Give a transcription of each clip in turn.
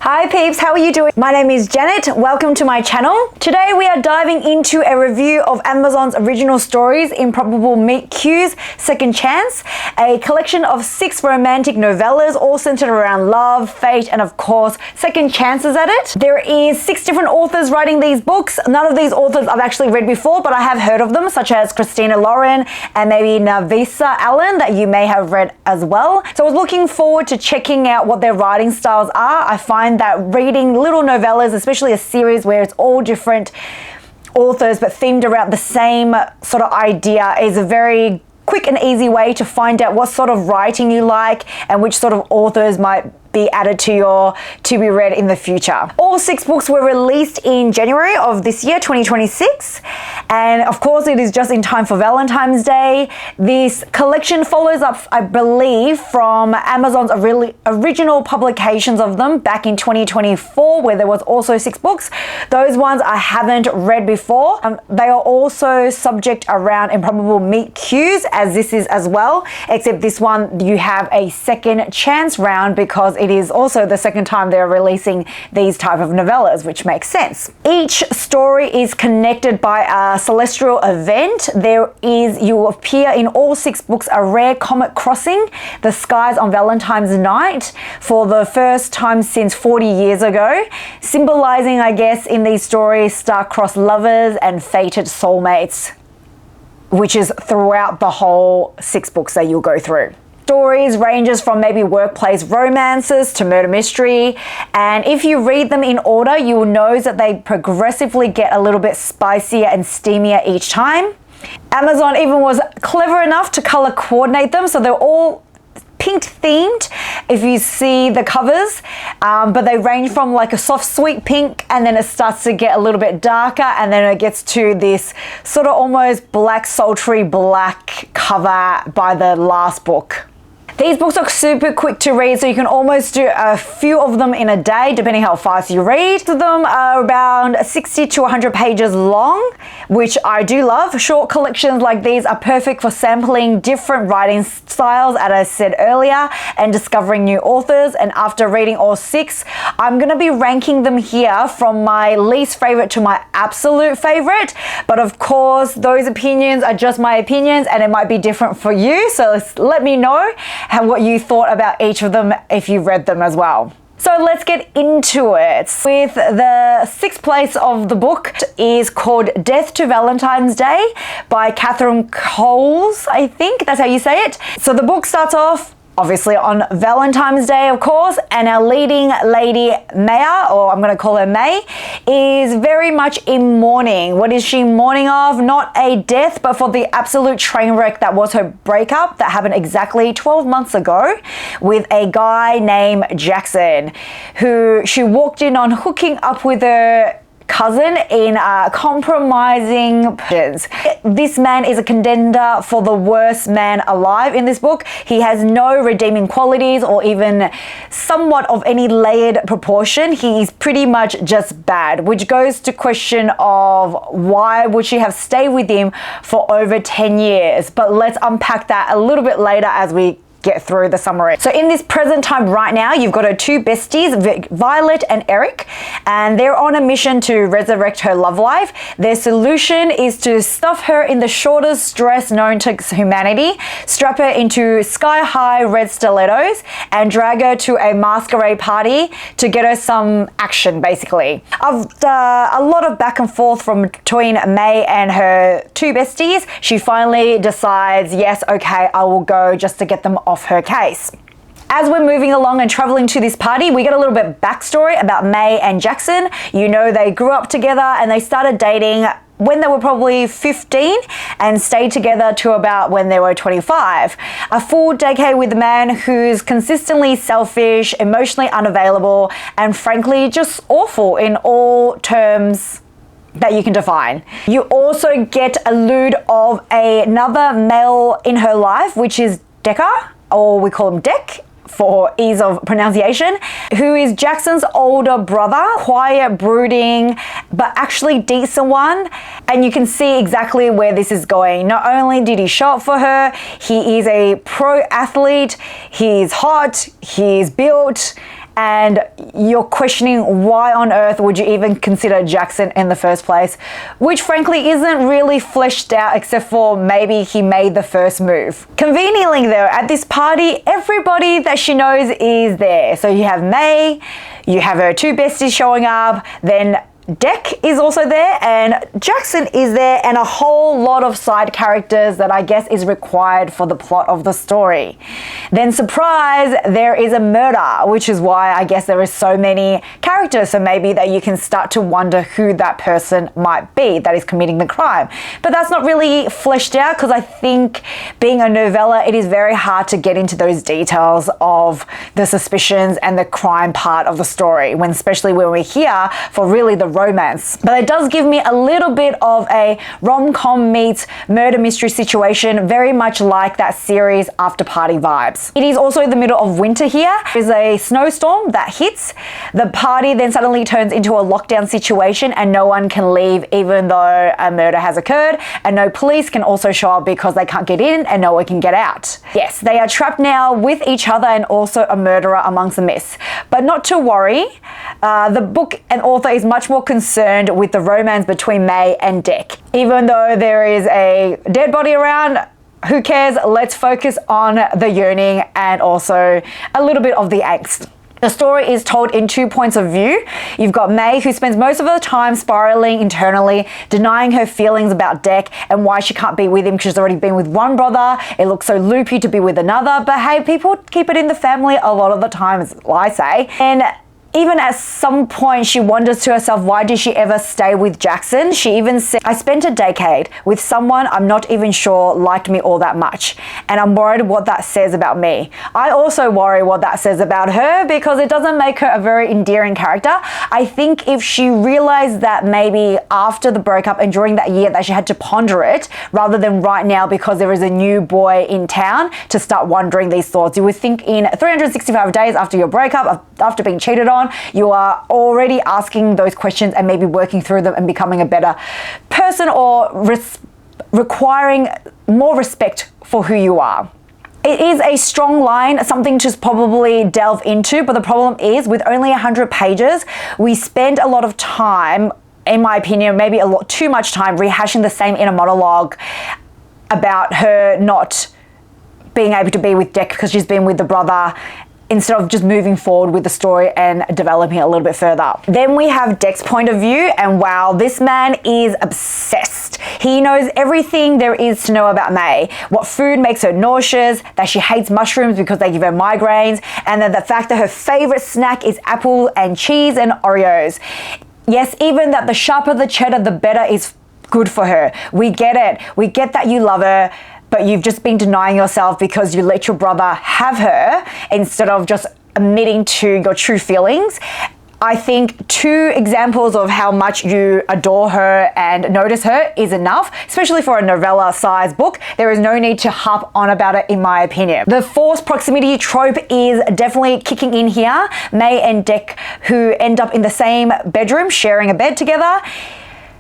Hi peeps, how are you doing? My name is Janet. Welcome to my channel. Today we are diving into a review of Amazon's original stories, Improbable Meet Cute's Second Chance, a collection of 6 romantic novellas all centered around love, fate, and of course, second chances at it. There is 6 different authors writing these books. None of these authors I've actually read before, but I have heard of them, such as Christina and maybe Navessa that you may have read as well. So I was looking forward to checking out what their writing styles are. I find that reading little novellas, especially a series where it's all different authors but themed around the same sort of idea, is a very quick and easy way to find out what sort of writing you like and which sort of authors might be added to your to be read in the future. All 6 books were released in January of this year, 2026. And of course, it is just in time for Valentine's Day. This collection follows up, I believe, from Amazon's original publications of them back in 2024, where there was also 6 books. Those ones I haven't read before. They are also subject around Improbable Meet Cute's, as this is as well, except this one you have a second chance round because it is also the second time they're releasing these type of novellas, which makes sense. Each story is connected by a celestial event. You appear in all 6 books a rare comet crossing the skies on Valentine's night for the first time since 40 years ago, symbolizing, I guess, in these stories star-crossed lovers and fated soulmates, which is throughout the whole 6 books that you'll go through. Stories ranges from maybe workplace romances to murder mystery, and if you read them in order, you will notice that they progressively get a little bit spicier and steamier each time. Amazon even was clever enough to color coordinate them, so they're all pink themed if you see the covers, but they range from like a soft sweet pink, and then it starts to get a little bit darker, and then it gets to this sort of almost black, sultry black cover by the last book. These books are super quick to read, so you can almost do a few of them in a day, depending how fast you read. Some of them are around 60 to 100 pages long, which I do love. Short collections like these are perfect for sampling different writing styles, as I said earlier, and discovering new authors. And after reading all 6, I'm going to be ranking them here from my least favorite to my absolute favorite. But of course, those opinions are just my opinions, and it might be different for you. So let me know what you thought about each of them if you read them as well. So let's get into it. With the 6th place of the book is called Death to Valentine's Day by Cowles, I think that's how you say it. So the book starts off obviously on Valentine's Day, of course, and our leading lady, Maya, or I'm going to call her May, is very much in mourning. What is she mourning of? Not a death, but for the absolute train wreck that was her breakup that happened exactly 12 months ago with a guy named Jackson, who she walked in on hooking up with her cousin in compromising positions. This man is a contender for the worst man alive in this book. He has no redeeming qualities or even somewhat of any layered proportion. He is pretty much just bad, which goes to question of why would she have stayed with him for over 10 years. But let's unpack that a little bit later as we get through the summary. So in this present time right now, you've got her 2 besties, Violet and Eric, and they're on a mission to resurrect her love life. Their solution is to stuff her in the shortest dress known to humanity, strap her into sky-high red stilettos, and drag her to a masquerade party to get her some action, basically. After a lot of back and forth from between May and her 2 besties, she finally decides, yes, okay, I will go just to get them off her case. As we're moving along and traveling to this party, we get a little bit backstory about May and Jackson. You know, they grew up together and they started dating when they were probably 15 and stayed together to about when they were 25. A full decade with a man who's consistently selfish, emotionally unavailable, and frankly just awful in all terms that you can define. You also get a allude of another male in her life, which is Decker, or we call him Deck for ease of pronunciation, who is Jackson's older brother, quiet, brooding, but actually decent one. And you can see exactly where this is going. Not only did he show up for her, he is a pro athlete, he's hot, he's built, and you're questioning why on earth would you even consider Jackson in the first place, which frankly isn't really fleshed out except for maybe he made the first move. Conveniently though, at this party, everybody that she knows is there. So you have May, you have her two besties showing up, then Deck is also there, and Jackson is there, and a whole lot of side characters that I guess is required for the plot of the story. Then surprise, there is a murder, which is why I guess there is so many characters, so maybe that you can start to wonder who that person might be that is committing the crime. But that's not really fleshed out because I think being a novella, it is very hard to get into those details of the suspicions and the crime part of the story, when especially when we're here for really the romance. But it does give me a little bit of a rom-com meets murder mystery situation, very much like that series After Party vibes. It is also the middle of winter here. There's a snowstorm that hits. The party then suddenly turns into a lockdown situation and no one can leave even though a murder has occurred, and no police can also show up because they can't get in and no one can get out. Yes, they are trapped now with each other and also a murderer amongst the mist. But not to worry, the book and author is much more concerned with the romance between May and Deck. Even though there is a dead body around, who cares? Let's focus on the yearning and also a little bit of the angst. The story is told in 2 points of view. You've got May, who spends most of her time spiraling internally, denying her feelings about Deck and why she can't be with him because she's already been with one brother. It looks so loopy to be with another, but hey, people keep it in the family a lot of the times, I say. And even at some point, she wonders to herself, why did she ever stay with Jackson? She even said, I spent a decade with someone I'm not even sure liked me all that much. And I'm worried what that says about me. I also worry what that says about her because it doesn't make her a very endearing character. I think if she realized that maybe after the breakup and during that year that she had to ponder it rather than right now because there is a new boy in town to start wondering these thoughts. You would think in 365 days after your breakup, after being cheated on, you are already asking those questions and maybe working through them and becoming a better person or requiring more respect for who you are. It is a strong line, something to probably delve into, but the problem is with only 100 pages, we spend a lot of time, in my opinion, maybe a lot too much time rehashing the same inner monologue about her not being able to be with Deck because she's been with the brother, instead of just moving forward with the story and developing it a little bit further. Then we have Deck's point of view, and wow, this man is obsessed. He knows everything there is to know about May, what food makes her nauseous, that she hates mushrooms because they give her migraines, and then the fact that her favorite snack is apple and cheese and Oreos. Yes, even that the sharper the cheddar, the better is good for her. We get it. We get that you love her, but you've just been denying yourself because you let your brother have her instead of just admitting to your true feelings. I think 2 examples of how much you adore her and notice her is enough, especially for a novella size book. There is no need to harp on about it in my opinion. The forced proximity trope is definitely kicking in here. May and Deck, who end up in the same bedroom, sharing a bed together.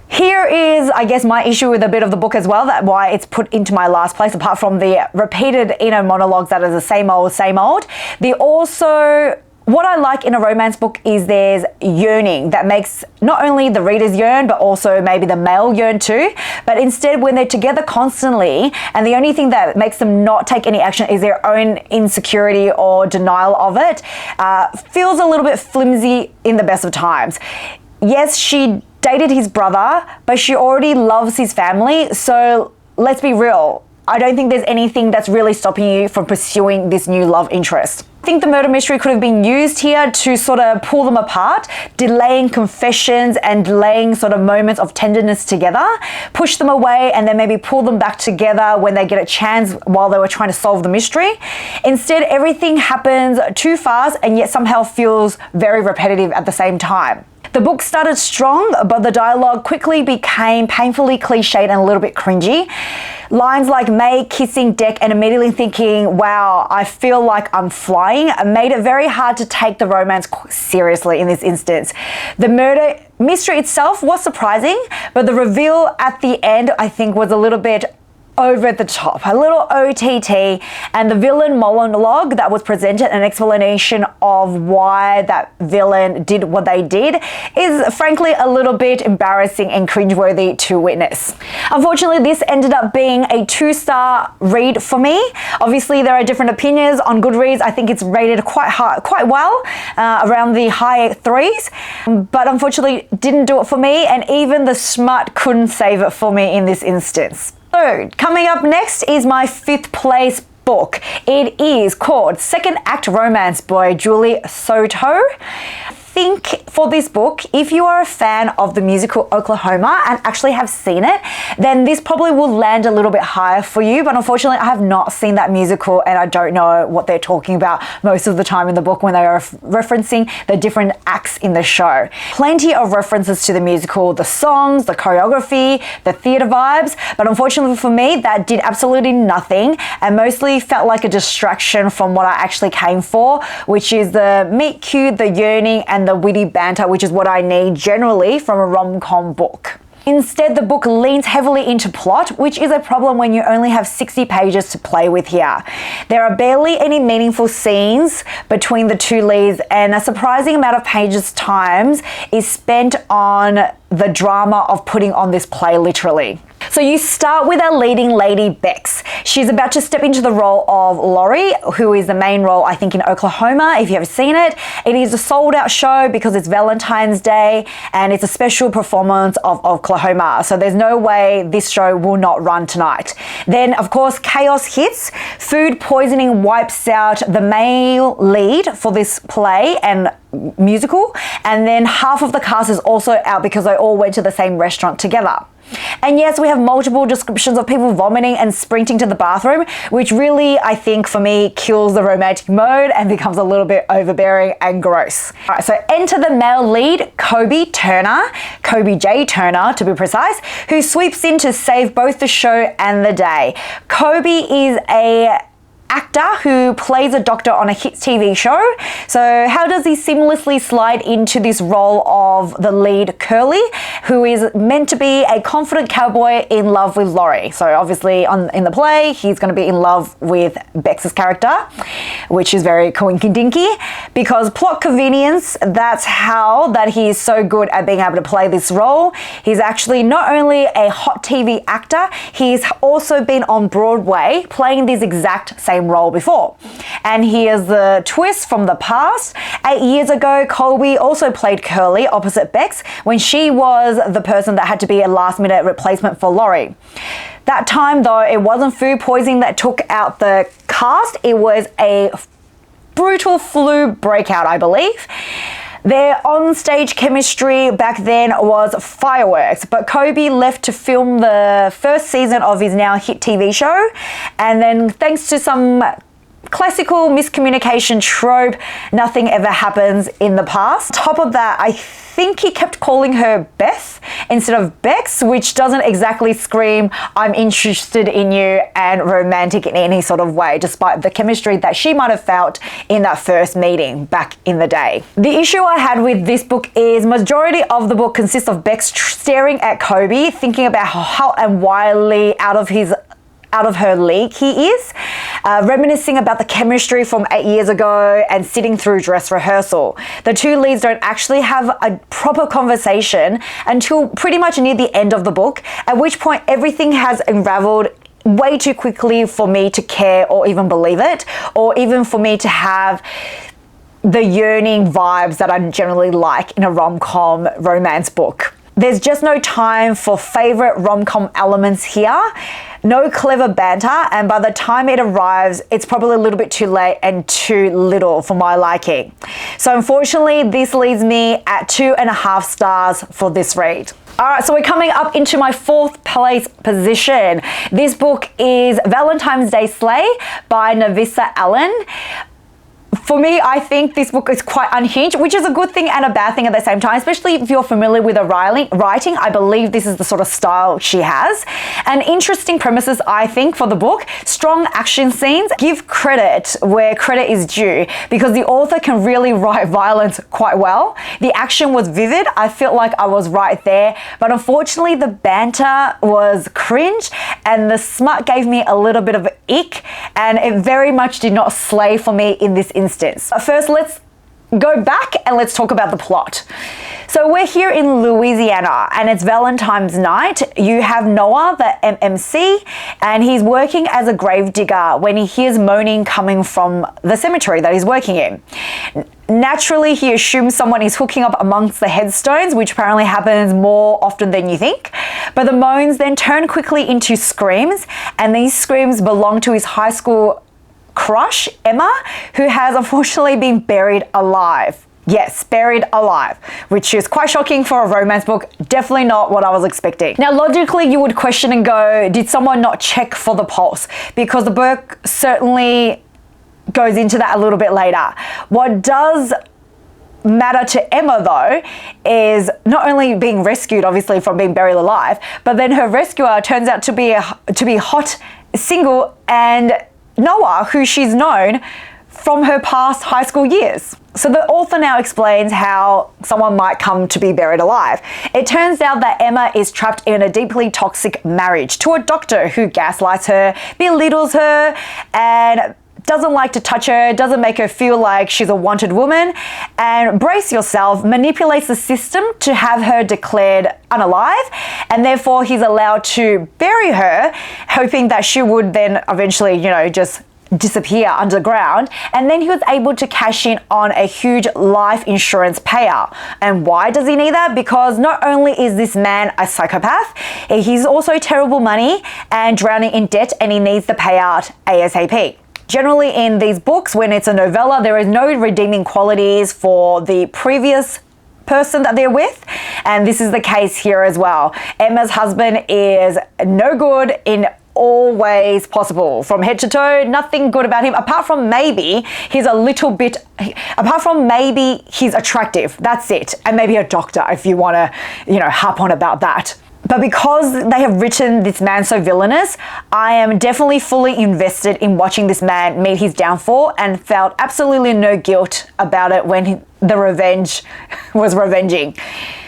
Here is, I guess, my issue with a bit of the book as well, that's why it's put into my last place, apart from the repeated inner monologues that are the same old, same old. What I like in a romance book is there's yearning that makes not only the readers yearn, but also maybe the male yearn too. But instead, when they're together constantly, and the only thing that makes them not take any action is their own insecurity or denial of it, feels a little bit flimsy in the best of times. Yes, she dated his brother, but she already loves his family. So let's be real. I don't think there's anything that's really stopping you from pursuing this new love interest. I think the murder mystery could have been used here to sort of pull them apart, delaying confessions and delaying sort of moments of tenderness together, push them away and then maybe pull them back together when they get a chance while they were trying to solve the mystery. Instead, everything happens too fast and yet somehow feels very repetitive at the same time. The book started strong, but the dialogue quickly became painfully cliched and a little bit cringy. Lines like May kissing Deck and immediately thinking, wow, I feel like I'm flying, made it very hard to take the romance seriously in this instance. The murder mystery itself was surprising, but the reveal at the end, I think, was a little bit over the top, a little OTT, and the villain monologue that was presented, an explanation of why that villain did what they did, is frankly a little bit embarrassing and cringeworthy to witness. Unfortunately, this ended up being a 2-star read for me. Obviously, there are different opinions on Goodreads. I think it's rated quite well, around the high 3s, but unfortunately didn't do it for me, and even the smut couldn't save it for me in this instance. So, coming up next is my 5th place book. It is called Second Act Romance by Julie Soto. I think for this book, if you are a fan of the musical Oklahoma and actually have seen it, then this probably will land a little bit higher for you. But unfortunately, I have not seen that musical and I don't know what they're talking about most of the time in the book when they are referencing the different acts in the show. Plenty of references to the musical, the songs, the choreography, the theater vibes. But unfortunately for me, that did absolutely nothing and mostly felt like a distraction from what I actually came for, which is the meet cute, the yearning, and the witty banter, which is what I need generally from a rom-com book. Instead, the book leans heavily into plot, which is a problem when you only have 60 pages to play with here. There are barely any meaningful scenes between the two leads, and a surprising amount of pages times is spent on the drama of putting on this play, literally. So you start with our leading lady, Bex. She's about to step into the role of Laurie, who is the main role, I think, in Oklahoma, if you have seen it. It is a sold-out show because it's Valentine's Day and it's a special performance of Oklahoma. So there's no way this show will not run tonight. Then, of course, chaos hits. Food poisoning wipes out the male lead for this play and musical. And then half of the cast is also out because they all went to the same restaurant together. And yes, we have multiple descriptions of people vomiting and sprinting to the bathroom, which really, I think, for me, kills the romantic mode and becomes a little bit overbearing and gross. All right, so enter the male lead, Kobe J. Turner to be precise, who sweeps in to save both the show and the day. Kobe is a actor who plays a doctor on a hit TV show. So how does he seamlessly slide into this role of the lead, Curly, who is meant to be a confident cowboy in love with Laurie? So obviously in the play, he's going to be in love with Bex's character, which is very coinkydinky, because plot convenience, that's how that he is so good at being able to play this role. He's actually not only a hot TV actor, he's also been on Broadway playing this exact same role before. And here's the twist from the past. 8 years ago, Colby also played Curly opposite Bex when she was the person that had to be a last-minute replacement for Laurie. That time, though, it wasn't food poisoning that took out the cast. It was a brutal flu breakout, I believe. Their on-stage chemistry back then was fireworks, but Kobe left to film the first season of his now hit TV show, and then thanks to some classical miscommunication trope, nothing ever happens in the past. Top of that, I think he kept calling her Beth instead of Bex, which doesn't exactly scream, I'm interested in you and romantic in any sort of way, despite the chemistry that she might have felt in that first meeting back in the day. The issue I had with this book is majority of the book consists of Bex staring at Kobe, thinking about how hot and wildly out of her league he is, reminiscing about the chemistry from 8 years ago and sitting through dress rehearsal. The two leads don't actually have a proper conversation until pretty much near the end of the book, at which point everything has unraveled way too quickly for me to care or even believe it, or even for me to have the yearning vibes that I generally like in a rom-com romance book. There's just no time for favorite rom-com elements here, no clever banter, and by the time it arrives, it's probably a little bit too late and too little for my liking. So unfortunately, this leaves me at 2.5 stars for this read. All right, so we're coming up into my 4th place position. This book is Valentine's Day Slay by Navessa Allen. For me, I think this book is quite unhinged, which is a good thing and a bad thing at the same time, especially if you're familiar with her writing. I believe this is the sort of style she has. And interesting premises, I think, for the book. Strong action scenes. Give credit where credit is due, because the author can really write violence quite well. The action was vivid. I felt like I was right there, but unfortunately the banter was cringe and the smut gave me a little bit of an ick, and it very much did not slay for me in this instance. But first, let's go back and let's talk about the plot. So we're here in Louisiana and it's Valentine's night. You have Noah, the MMC, and he's working as a grave digger when he hears moaning coming from the cemetery that he's working in. Naturally, he assumes someone is hooking up amongst the headstones, which apparently happens more often than you think. But the moans then turn quickly into screams, and these screams belong to his high school crush, Emma, who has unfortunately been buried alive. Yes, buried alive, which is quite shocking for a romance book. Definitely not what I was expecting. Now, logically, you would question and go, did someone not check for the pulse? Because the book certainly goes into that a little bit later. What does matter to Emma, though, is not only being rescued, obviously, from being buried alive, but then her rescuer turns out to be hot, single, and Noah, who she's known from her past high school years. So the author now explains how someone might come to be buried alive. It turns out that Emma is trapped in a deeply toxic marriage to a doctor who gaslights her, belittles her, and doesn't like to touch her, doesn't make her feel like she's a wanted woman, and brace yourself, manipulates the system to have her declared unalive, and therefore he's allowed to bury her, hoping that she would then eventually, just disappear underground. And then he was able to cash in on a huge life insurance payout. And why does he need that? Because not only is this man a psychopath, he's also terrible money and drowning in debt, and he needs the payout ASAP. Generally in these books, when it's a novella, there is no redeeming qualities for the previous person that they're with, and this is the case here as well. Emma's husband is no good in all ways possible, from head to toe. Nothing good about him, apart from maybe he's attractive. That's it. And maybe a doctor, if you want to harp on about that. But because they have written this man so villainous, I am definitely fully invested in watching this man meet his downfall, and felt absolutely no guilt about it when the revenge was revenging.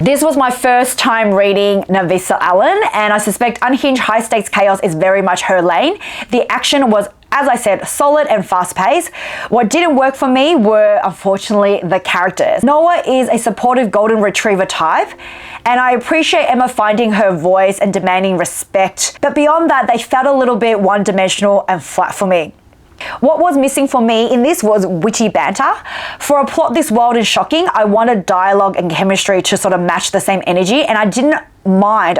This was my first time reading Navessa Allen, and I suspect unhinged high-stakes chaos is very much her lane. The action was, as I said, solid and fast-paced. What didn't work for me were, unfortunately, the characters. Noah is a supportive golden retriever type, and I appreciate Emma finding her voice and demanding respect. But beyond that, they felt a little bit one-dimensional and flat for me. What was missing for me in this was witty banter. For a plot this wild and shocking, I wanted dialogue and chemistry to sort of match the same energy, and I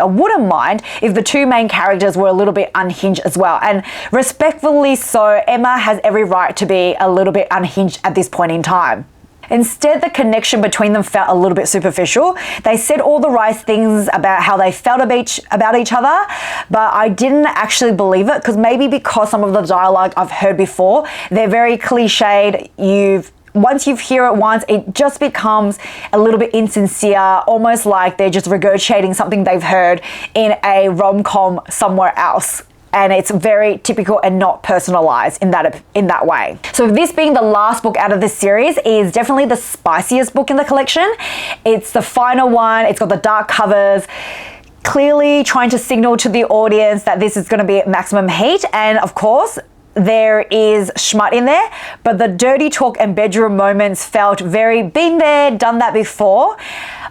wouldn't mind if the two main characters were a little bit unhinged as well. And respectfully so, Emma has every right to be a little bit unhinged at this point in time. Instead, the connection between them felt a little bit superficial. They said all the right things about how they felt about each other, but I didn't actually believe it, because some of the dialogue I've heard before, they're very cliched. Once you hear it once, it just becomes a little bit insincere, almost like they're just regurgitating something they've heard in a rom-com somewhere else. And it's very typical and not personalized in that way. So this being the last book out of this series is definitely the spiciest book in the collection. It's the final one. It's got the dark covers, clearly trying to signal to the audience that this is going to be maximum heat. And of course, there is schmut in there, but the dirty talk and bedroom moments felt very been there, done that before.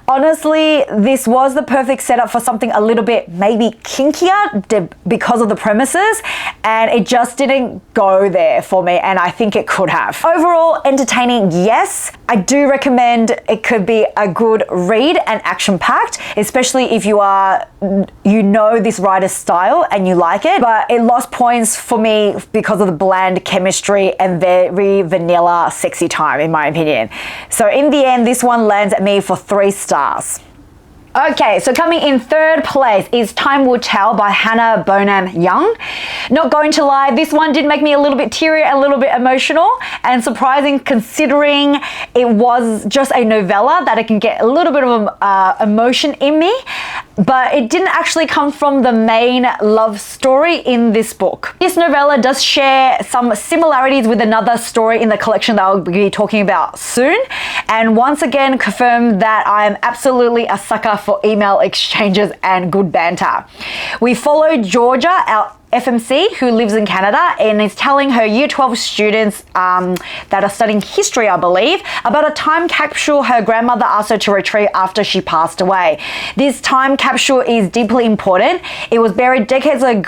Honestly, this was the perfect setup for something a little bit maybe kinkier because of the premises, and it just didn't go there for me, and I think it could have. Overall, entertaining, yes. I do recommend it could be a good read and action-packed, especially if you know this writer's style and you like it, but it lost points for me because of the bland chemistry and very vanilla sexy time, in my opinion. So in the end, this one lands at me for 3 stars. Okay, so coming in third place is Time Will Tell by Hannah Bonam-Young. Not going to lie, this one did make me a little bit teary, a little bit emotional, and surprising considering it was just a novella that it can get a little bit of emotion in me. But it didn't actually come from the main love story in this book. This novella does share some similarities with another story in the collection that I'll be talking about soon. And once again, confirm that I am absolutely a sucker for email exchanges and good banter. We follow Georgia, our FMC, who lives in Canada and is telling her year 12 students that are studying history, I believe, about a time capsule her grandmother asked her to retrieve after she passed away. This time capsule is deeply important. It was buried decades and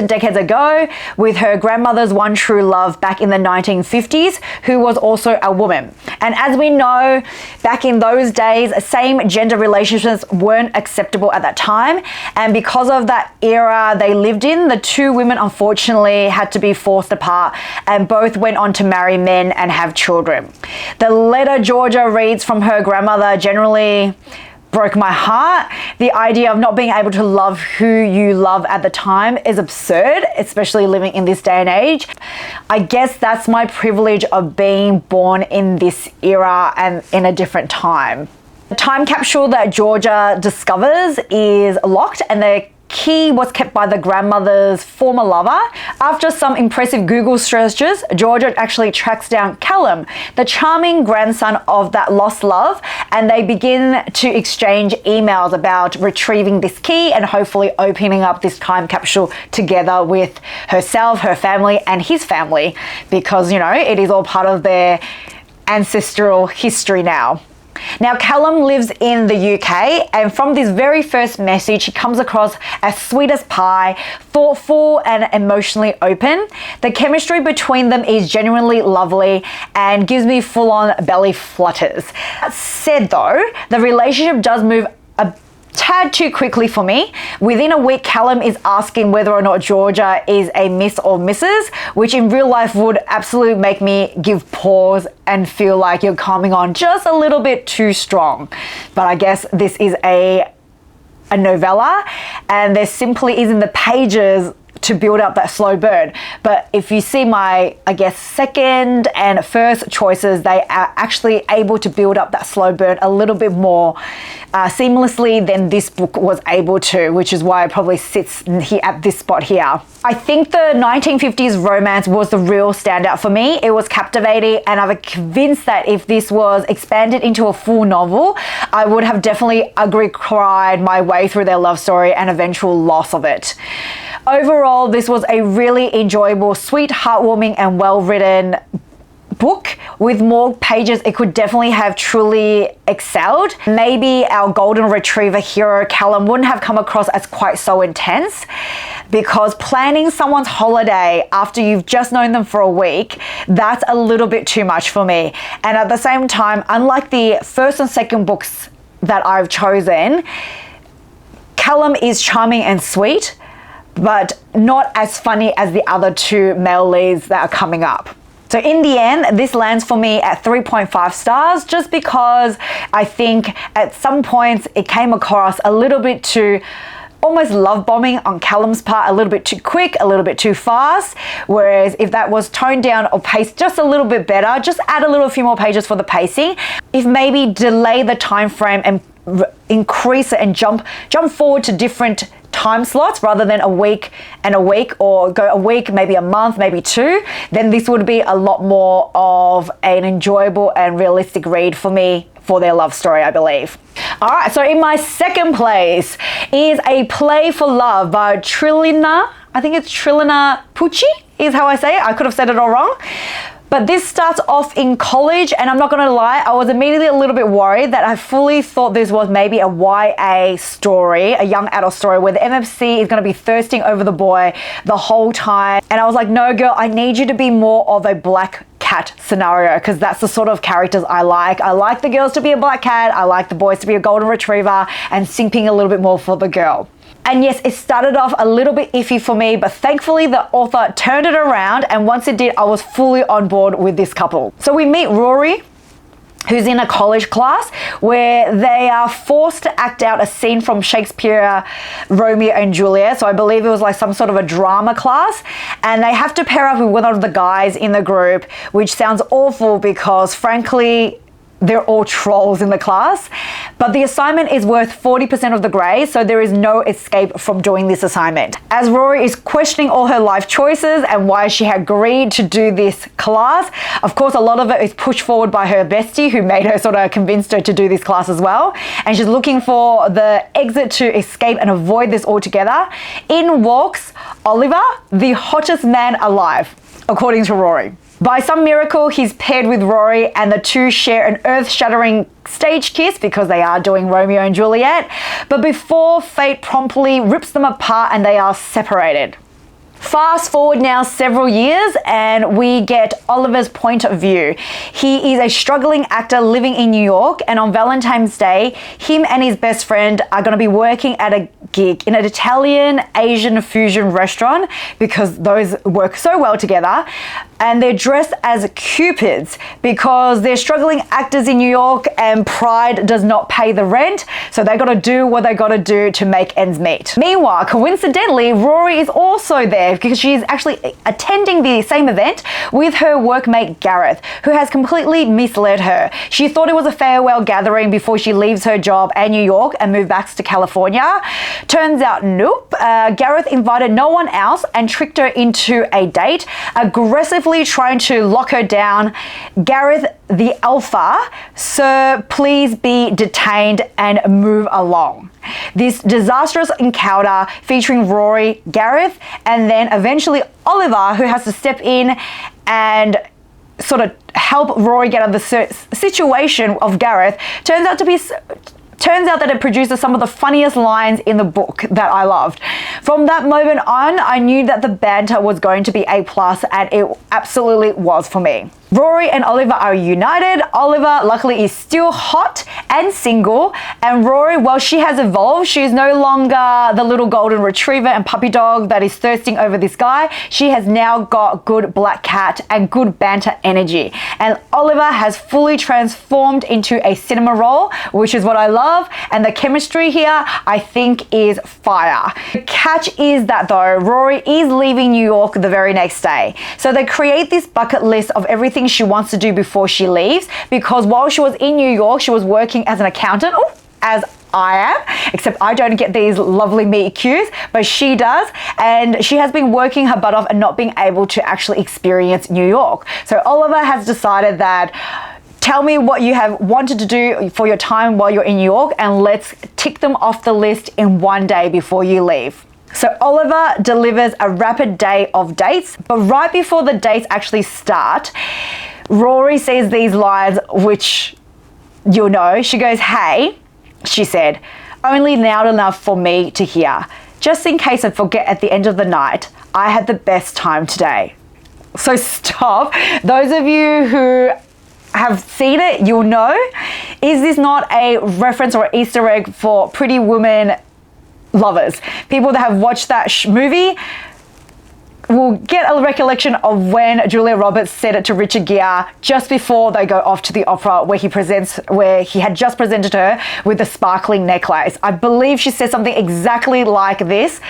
decades ago with her grandmother's one true love back in the 1950s, who was also a woman. And as we know, back in those days, same gender relationships weren't acceptable at that time. And because of that era they lived in, the two women unfortunately had to be forced apart and both went on to marry men and have children. The letter Georgia reads from her grandmother generally broke my heart. The idea of not being able to love who you love at the time is absurd, especially living in this day and age. I guess that's my privilege of being born in this era and in a different time. The time capsule that Georgia discovers is locked and the key was kept by the grandmother's former lover. After some impressive Google searches, Georgia actually tracks down Callum, the charming grandson of that lost love, and they begin to exchange emails about retrieving this key and hopefully opening up this time capsule together with herself, her family, and his family, because, you know, it is all part of their ancestral history now. Now, Callum lives in the UK, and from this very first message, he comes across as sweet as pie, thoughtful and emotionally open. The chemistry between them is genuinely lovely and gives me full-on belly flutters. That said though, the relationship does move a tad too quickly for me. Within a week, Callum is asking whether or not Georgia is a Miss or Mrs., which in real life would absolutely make me give pause and feel like you're coming on just a little bit too strong. But I guess this is a novella and there simply isn't the pages to build up that slow burn. But if you see my, I guess, second and first choices, they are actually able to build up that slow burn a little bit more seamlessly than this book was able to, which is why it probably sits here at this spot here. I think the 1950s romance was the real standout for me. It was captivating, and I'm convinced that if this was expanded into a full novel, I would have definitely cried my way through their love story and eventual loss of it. Overall, this was a really enjoyable, sweet, heartwarming, and well-written book. With more pages, it could definitely have truly excelled. Maybe our golden retriever hero, Callum, wouldn't have come across as quite so intense, because planning someone's holiday after you've just known them for a week, that's a little bit too much for me. And at the same time, unlike the first and second books that I've chosen, Callum is charming and sweet, but not as funny as the other two male leads that are coming up. So in the end, this lands for me at 3.5 stars, just because I think at some points it came across a little bit too almost love bombing on Callum's part, a little bit too quick, a little bit too fast. Whereas if that was toned down or paced just a little bit better, just add a few more pages for the pacing. If maybe delay the time frame and increase it and jump forward to different time slots rather than a week and a week, or go a week, maybe a month, maybe two, then this would be a lot more of an enjoyable and realistic read for me for their love story, I believe. All right, so in my second place is A Play for Love by Trilina. I think it's Trilina Pucci is how I say it. I could have said it all wrong. But this starts off in college, and I'm not gonna lie, I was immediately a little bit worried that I fully thought this was maybe a YA story, a young adult story, where the MFC is gonna be thirsting over the boy the whole time. And I was like, no girl, I need you to be more of a black cat scenario, because that's the sort of characters I like. I like the girls to be a black cat, I like the boys to be a golden retriever, and simping a little bit more for the girl. And yes, it started off a little bit iffy for me, but thankfully the author turned it around, and once it did, I was fully on board with this couple. So we meet Rory, who's in a college class where they are forced to act out a scene from Shakespeare, Romeo and Juliet. So I believe it was like some sort of a drama class, and they have to pair up with one of the guys in the group, which sounds awful because frankly, they're all trolls in the class. But the assignment is worth 40% of the grade, so there is no escape from doing this assignment. As Rory is questioning all her life choices and why she had agreed to do this class, of course, a lot of it is pushed forward by her bestie, who made her sort of convinced her to do this class as well. And she's looking for the exit to escape and avoid this altogether. In walks Oliver, the hottest man alive, according to Rory. By some miracle, he's paired with Rory and the two share an earth-shattering stage kiss because they are doing Romeo and Juliet. But before fate promptly rips them apart and they are separated. Fast forward now several years and we get Oliver's point of view. He is a struggling actor living in New York, and on Valentine's Day, him and his best friend are going to be working at a gig in an Italian Asian fusion restaurant because those work so well together. And they're dressed as cupids because they're struggling actors in New York and pride does not pay the rent. So they got to do what they got to do to make ends meet. Meanwhile, coincidentally, Rory is also there because she's actually attending the same event with her workmate Gareth, who has completely misled her. She thought it was a farewell gathering before she leaves her job at New York and moves back to California. Turns out, nope. Gareth invited no one else and tricked her into a date, aggressively trying to lock her down. Gareth, the alpha, sir, please be detained and move along. This disastrous encounter featuring Rory, Gareth, and then eventually Oliver, who has to step in and sort of help Rory get out of the situation of Gareth, turns out that it produces some of the funniest lines in the book that I loved. From that moment on, I knew that the banter was going to be A+, and it absolutely was for me. Rory and Oliver are united. Oliver, luckily, is still hot and single. And Rory, well, she has evolved. She is no longer the little golden retriever and puppy dog that is thirsting over this guy. She has now got good black cat and good banter energy. And Oliver has fully transformed into a cinema role, which is what I love. And the chemistry here, I think, is fire. The catch is that, though, Rory is leaving New York the very next day. So they create this bucket list of everything she wants to do before she leaves, because while she was in New York, she was working as an accountant, as I am, except I don't get these lovely meet cues, but she does, and she has been working her butt off and not being able to actually experience New York. So Oliver has decided that tell me what you have wanted to do for your time while you're in New York, and let's tick them off the list in one day before you leave. So Oliver delivers a rapid day of dates, but right before the dates actually start, Rory says these lines, which you'll know. She goes, "Hey," she said, "only loud enough for me to hear. Just in case I forget at the end of the night, I had the best time today." So stop. Those of you who have seen it, you'll know. Is this not a reference or Easter egg for Pretty Woman lovers? People that have watched that movie will get a recollection of when Julia Roberts said it to Richard Gere just before they go off to the opera, where he had just presented her with a sparkling necklace. I believe she said something exactly like this,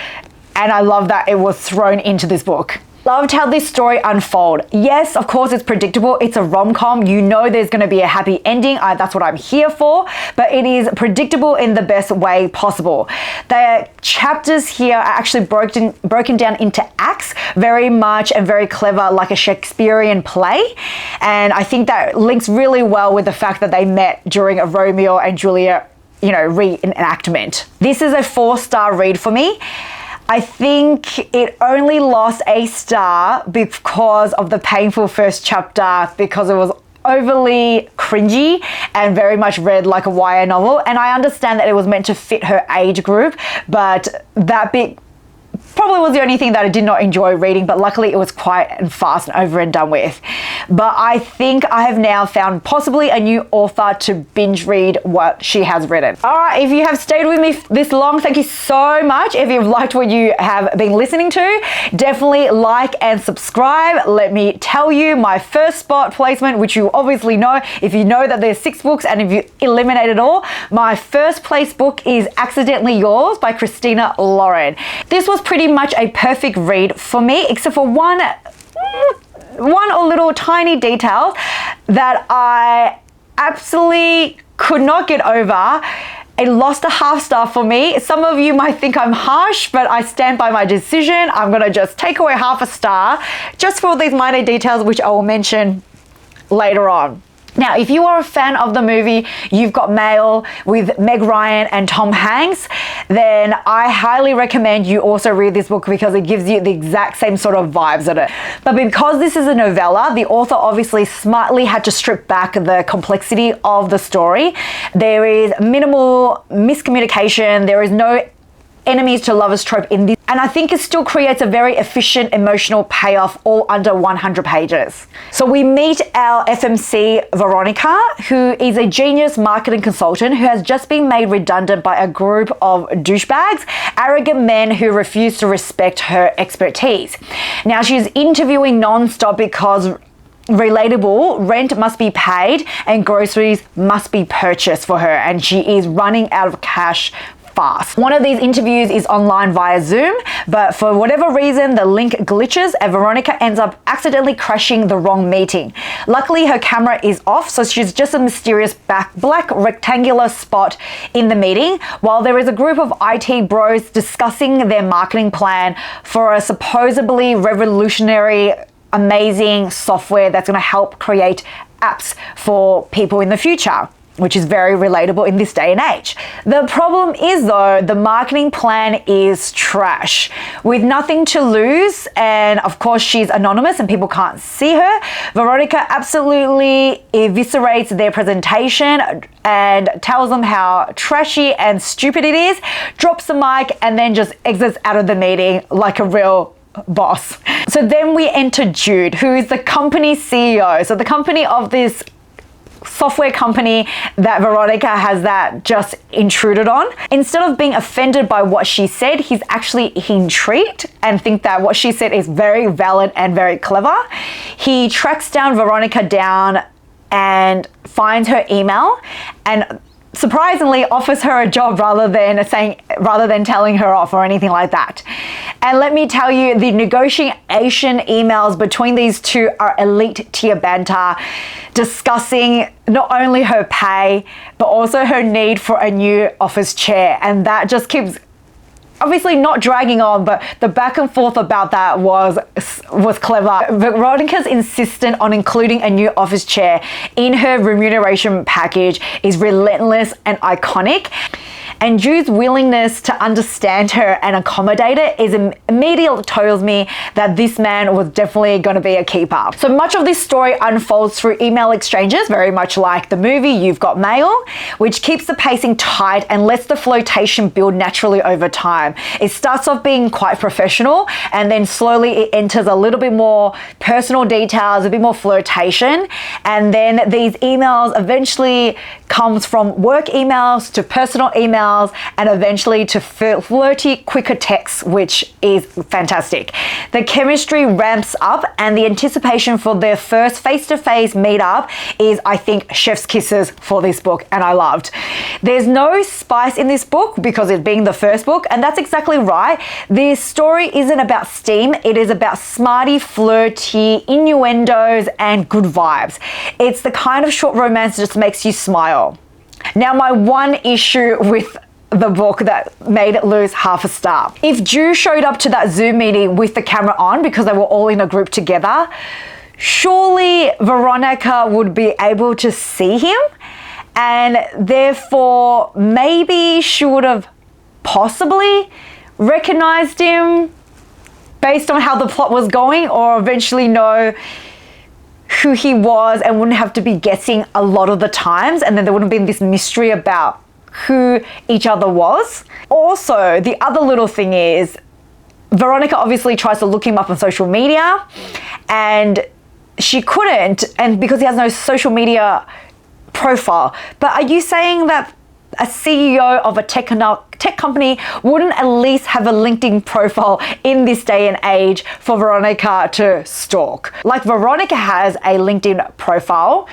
and I love that it was thrown into this book. Loved how this story unfolded. Yes, of course, it's predictable. It's a rom-com. You know there's going to be a happy ending. That's what I'm here for. But it is predictable in the best way possible. The chapters here are actually broken down into acts, very much and very clever, like a Shakespearean play. And I think that links really well with the fact that they met during a Romeo and Juliet, reenactment. This is a 4-star read for me. I think it only lost a star because of the painful first chapter, because it was overly cringy and very much read like a YA novel. And I understand that it was meant to fit her age group, but that bit probably was the only thing that I did not enjoy reading, but luckily it was quite and fast and over and done with. But I think I have now found possibly a new author to binge read what she has written. All right, if you have stayed with me this long, thank you so much. If you've liked what you have been listening to, definitely like and subscribe. Let me tell you my first spot placement, which you obviously know if you know that there's 6 books and if you eliminate it all, my first place book is Accidentally Yours by Christina Lauren. This was pretty much a perfect read for me, except for one or little tiny detail that I absolutely could not get over. It lost a half star for me. Some of you might think I'm harsh, but I stand by my decision. I'm gonna just take away half a star just for these minor details, which I will mention later on. Now, if you are a fan of the movie You've Got Mail with Meg Ryan and Tom Hanks, then I highly recommend you also read this book because it gives you the exact same sort of vibes in it. But because this is a novella, the author obviously smartly had to strip back the complexity of the story. There is minimal miscommunication. There is no enemies to lovers trope in this, and I think it still creates a very efficient emotional payoff all under 100 pages. So we meet our FMC Veronica, who is a genius marketing consultant who has just been made redundant by a group of douchebags, arrogant men who refuse to respect her expertise. Now she's interviewing non-stop because relatable, rent must be paid and groceries must be purchased for her, and she is running out of cash fast. One of these interviews is online via Zoom, but for whatever reason the link glitches and Veronica ends up accidentally crashing the wrong meeting. Luckily her camera is off, so she's just a mysterious black rectangular spot in the meeting while there is a group of IT bros discussing their marketing plan for a supposedly revolutionary, amazing software that's going to help create apps for people in the future, which is very relatable in this day and age. The problem is though, the marketing plan is trash. With nothing to lose, and of course she's anonymous and people can't see her, Veronica absolutely eviscerates their presentation and tells them how trashy and stupid it is, drops the mic, and then just exits out of the meeting like a real boss. So then we enter Jude, who is the company CEO. So the company of this software company that Veronica has that just intruded on. Instead of being offended by what she said, he's actually intrigued and think that what she said is very valid and very clever. He tracks down Veronica down and finds her email and surprisingly offers her a job rather than telling her off or anything like that. And let me tell you, the negotiation emails between these two are elite tier banter, discussing not only her pay but also her need for a new office chair, and that just keeps obviously not dragging on, but the back and forth about that was clever. Veronica's insistent on including a new office chair in her remuneration package is relentless and iconic. And Jude's willingness to understand her and accommodate it is immediately tells me that this man was definitely going to be a keeper. So much of this story unfolds through email exchanges, very much like the movie You've Got Mail, which keeps the pacing tight and lets the flirtation build naturally over time. It starts off being quite professional and then slowly it enters a little bit more personal details, a bit more flirtation, and then these emails eventually comes from work emails to personal emails and eventually to flirty, quicker texts, which is fantastic. The chemistry ramps up and the anticipation for their first face-to-face meetup is, I think, chef's kisses for this book, and I loved. There's no spice in this book because it being the first book, and that's exactly right. This story isn't about steam, it is about smarty, flirty innuendos and good vibes. It's the kind of short romance that just makes you smile. Now, my one issue with the book that made it lose half a star. If Drew showed up to that Zoom meeting with the camera on because they were all in a group together, surely Veronica would be able to see him, and therefore maybe she would have possibly recognized him based on how the plot was going, or eventually know who he was and wouldn't have to be guessing a lot of the times, and then there wouldn't be this mystery about who each other was. Also, the other little thing is Veronica obviously tries to look him up on social media, and she couldn't, and because he has no social media profile. But are you saying that a CEO of a tech company wouldn't at least have a LinkedIn profile in this day and age for Veronica to stalk? Like, Veronica has a LinkedIn profile,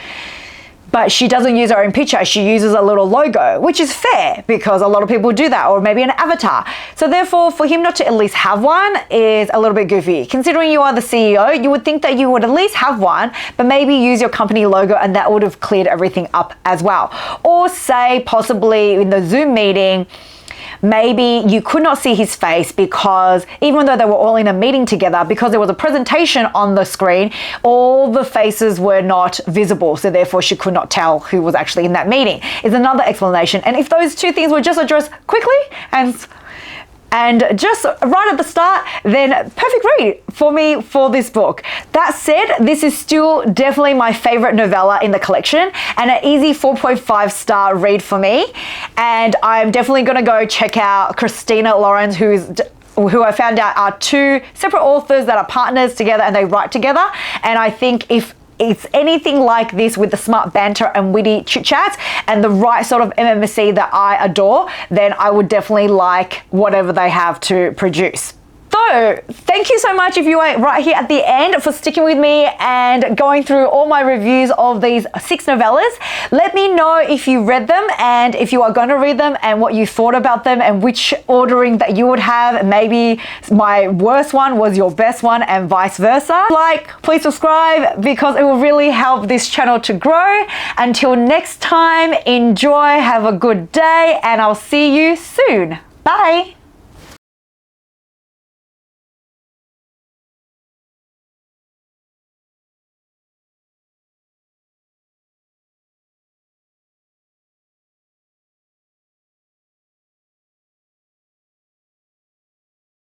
but she doesn't use her own picture. She uses a little logo, which is fair because a lot of people do that, or maybe an avatar. So therefore, for him not to at least have one is a little bit goofy. Considering you are the CEO, you would think that you would at least have one, but maybe use your company logo, and that would have cleared everything up as well. Or say possibly in the Zoom meeting, maybe you could not see his face because even though they were all in a meeting together, because there was a presentation on the screen, all the faces were not visible. So therefore she could not tell who was actually in that meeting, is another explanation. And if those two things were just addressed quickly and just right at the start, then perfect read for me for this book. That said, this is still definitely my favorite novella in the collection and an easy 4.5 star read for me. And I'm definitely gonna go check out Christina Lawrence, who I found out are two separate authors that are partners together and they write together. And I think if it's anything like this with the smart banter and witty chit chats and the right sort of MMC that I adore, then I would definitely like whatever they have to produce. So thank you so much if you are right here at the end for sticking with me and going through all my reviews of these 6 novellas. Let me know if you read them and if you are going to read them and what you thought about them and which ordering that you would have. Maybe my worst one was your best one and vice versa. Like, please subscribe because it will really help this channel to grow. Until next time, enjoy, have a good day, and I'll see you soon. Bye.